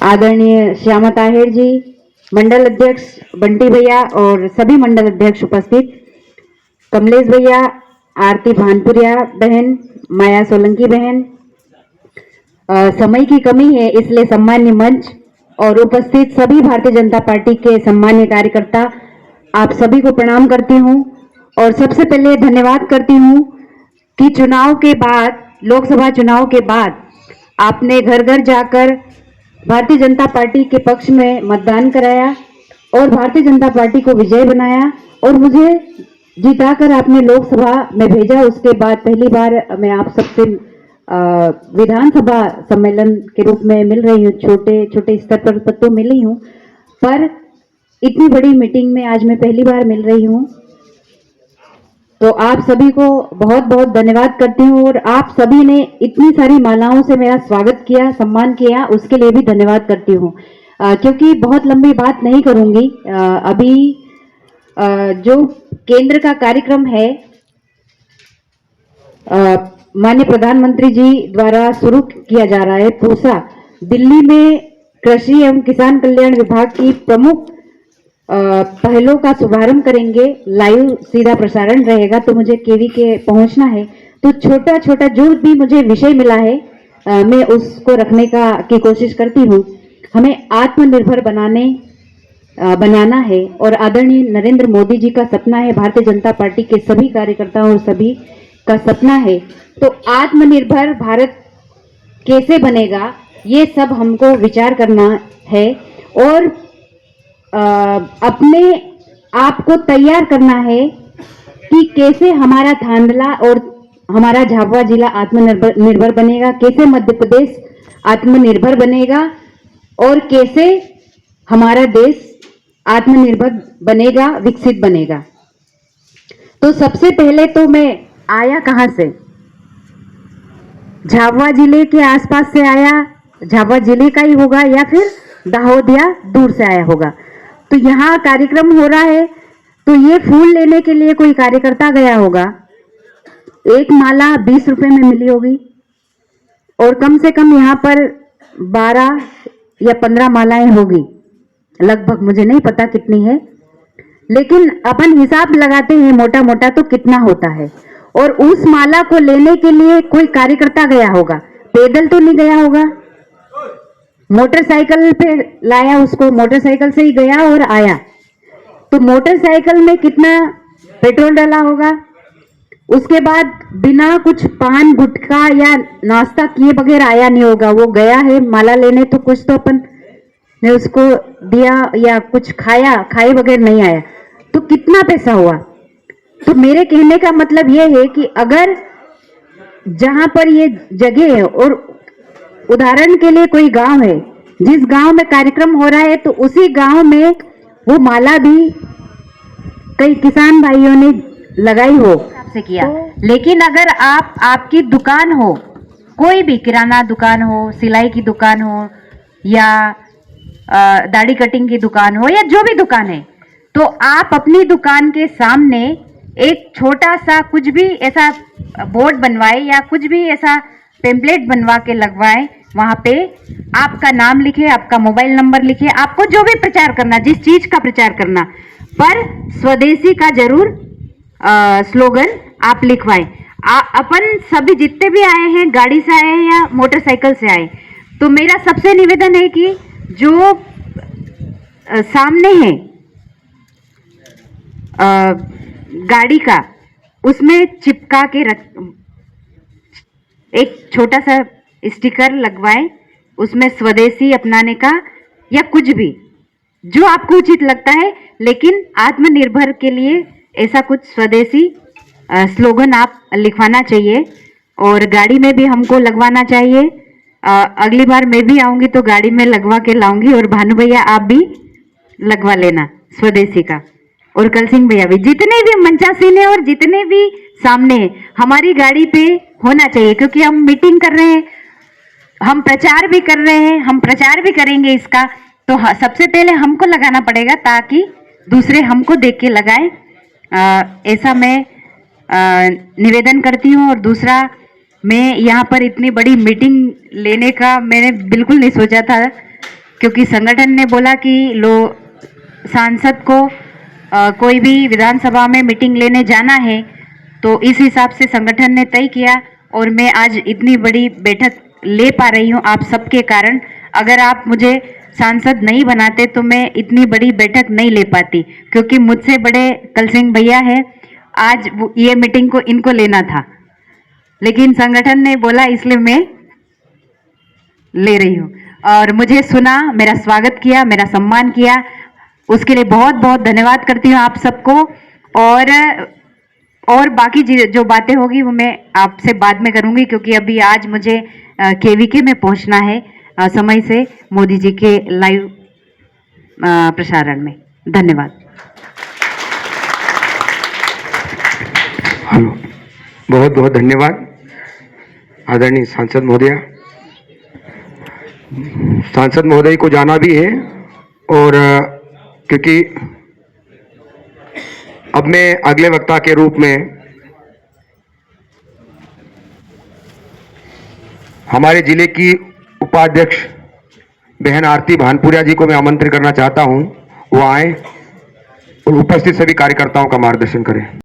आदरणीय श्यामा ताहिर जी, मंडल अध्यक्ष बंटी भैया और सभी मंडल अध्यक्ष उपस्थित, कमलेश भैया, आरती भानपुरिया बहन, माया सोलंकी बहन, समय की कमी है इसलिए सम्मान्य मंच और उपस्थित सभी भारतीय जनता पार्टी के सम्मान्य कार्यकर्ता, आप सभी को प्रणाम करती हूं और सबसे पहले धन्यवाद करती हूं कि चुनाव के बाद, लोकसभा चुनाव के बाद आपने घर घर जाकर भारतीय जनता पार्टी के पक्ष में मतदान कराया और भारतीय जनता पार्टी को विजय बनाया और मुझे जिताकर आपने लोकसभा में भेजा। उसके बाद पहली बार मैं आप सबसे विधानसभा सम्मेलन के रूप में मिल रही हूँ। छोटे छोटे स्तर पर तो मिली हूँ, पर इतनी बड़ी मीटिंग में आज मैं पहली बार मिल रही हूँ। तो आप सभी को बहुत बहुत धन्यवाद करती हूँ और आप सभी ने इतनी सारी मालाओं से मेरा स्वागत किया, सम्मान किया, उसके लिए भी धन्यवाद करती हूँ। क्योंकि बहुत लंबी बात नहीं करूंगी। अभी जो केंद्र का कार्यक्रम है माननीय प्रधानमंत्री जी द्वारा शुरू किया जा रहा है, पूसा दिल्ली में कृषि एवं किसान कल्याण विभाग की प्रमुख पहलों का शुभारंभ करेंगे। लाइव सीधा प्रसारण रहेगा, तो मुझे केवी के पहुंचना है। तो छोटा छोटा जो भी मुझे विषय मिला है मैं उसको रखने की कोशिश करती हूँ। हमें आत्मनिर्भर बनाना है और आदरणीय नरेंद्र मोदी जी का सपना है, भारतीय जनता पार्टी के सभी कार्यकर्ताओं और सभी का सपना है। तो आत्मनिर्भर भारत कैसे बनेगा, ये सब हमको विचार करना है और अपने आप को तैयार करना है कि कैसे हमारा धांधला और हमारा झाबुआ जिला आत्मनिर्भर बनेगा, कैसे मध्य प्रदेश आत्मनिर्भर बनेगा और कैसे हमारा देश आत्मनिर्भर बनेगा, विकसित बनेगा। तो सबसे पहले तो मैं आया कहां से, झाबुआ जिले के आसपास से आया, झाबुआ जिले का ही होगा या फिर दाहोद या दूर से आया होगा। तो यहाँ कार्यक्रम हो रहा है, तो ये फूल लेने के लिए कोई कार्यकर्ता गया होगा। एक माला 20 रुपए में मिली होगी और कम से कम यहाँ पर 12 या 15 मालाएं होगी लगभग, मुझे नहीं पता कितनी है, लेकिन अपन हिसाब लगाते हैं मोटा मोटा तो कितना होता है। और उस माला को लेने के लिए कोई कार्यकर्ता गया होगा, पैदल तो नहीं गया होगा, मोटरसाइकिल पे लाया उसको, मोटरसाइकिल से ही गया और आया। तो मोटरसाइकिल में कितना पेट्रोल डाला होगा, उसके बाद बिना कुछ पान गुटखा या नाश्ता किए बगैर आया नहीं होगा। वो गया है माला लेने, तो कुछ तो अपन ने उसको दिया या कुछ खाए बगैर नहीं आया, तो कितना पैसा हुआ। तो मेरे कहने का मतलब ये है कि अगर जहां पर ये जगह है और उदाहरण के लिए कोई गांव है, जिस गांव में कार्यक्रम हो रहा है, तो उसी गांव में वो माला भी कई किसान भाइयों ने लगाई हो से किया। लेकिन अगर आपकी दुकान हो, कोई भी किराना दुकान हो, सिलाई की दुकान हो या दाढ़ी कटिंग की दुकान हो या जो भी दुकान है, तो आप अपनी दुकान के सामने एक छोटा सा कुछ भी ऐसा बोर्ड बनवाए या कुछ भी ऐसा पेम्पलेट बनवा के लगवाए। वहां पे आपका नाम लिखे, आपका मोबाइल नंबर लिखे, आपको जो भी प्रचार करना, जिस चीज का प्रचार करना, पर स्वदेशी का जरूर स्लोगन आप लिखवाएं। अपन सभी जितने भी आए हैं, गाड़ी से आए हैं या मोटरसाइकिल से आए, तो मेरा सबसे निवेदन है कि जो सामने है गाड़ी का, उसमें चिपका के एक छोटा सा स्टिकर लगवाएं, उसमें स्वदेशी अपनाने का या कुछ भी जो आपको उचित लगता है, लेकिन आत्मनिर्भर के लिए ऐसा कुछ स्वदेशी स्लोगन आप लिखवाना चाहिए और गाड़ी में भी हमको लगवाना चाहिए। अगली बार मैं भी आऊंगी तो गाड़ी में लगवा के लाऊंगी और भानु भैया आप भी लगवा लेना स्वदेशी का, और कल सिंह भैया भी, जितने भी मंचासीन है और जितने भी सामने है, हमारी गाड़ी पे होना चाहिए। क्योंकि हम मीटिंग कर रहे हैं, हम प्रचार भी कर रहे हैं, हम प्रचार भी करेंगे इसका, तो सबसे पहले हमको लगाना पड़ेगा ताकि दूसरे हमको देख के लगाए। ऐसा मैं निवेदन करती हूँ। और दूसरा, मैं यहाँ पर इतनी बड़ी मीटिंग लेने का मैंने बिल्कुल नहीं सोचा था, क्योंकि संगठन ने बोला कि सांसद को कोई भी विधानसभा में मीटिंग लेने जाना है, तो इस हिसाब से संगठन ने तय किया और मैं आज इतनी बड़ी बैठक ले पा रही हूँ आप सबके कारण। अगर आप मुझे सांसद नहीं बनाते तो मैं इतनी बड़ी बैठक नहीं ले पाती, क्योंकि मुझसे बड़े कल सिंह भैया है, आज ये मीटिंग को इनको लेना था, लेकिन संगठन ने बोला इसलिए मैं ले रही हूँ। और मुझे सुना, मेरा स्वागत किया, मेरा सम्मान किया, उसके लिए बहुत बहुत धन्यवाद करती हूँ आप सबको। और बाकी जो बातें होगी वो मैं आपसे बाद में करूंगी, क्योंकि अभी आज मुझे केवीके में पहुंचना है समय से मोदी जी के लाइव प्रसारण में। धन्यवाद। हेलो, बहुत बहुत धन्यवाद आदरणीय सांसद महोदया। सांसद महोदय को जाना भी है, और क्योंकि अब मैं अगले वक्ता के रूप में हमारे जिले की उपाध्यक्ष बहन आरती भानपुरिया जी को मैं आमंत्रित करना चाहता हूं, वो आए और उपस्थित सभी कार्यकर्ताओं का मार्गदर्शन करें।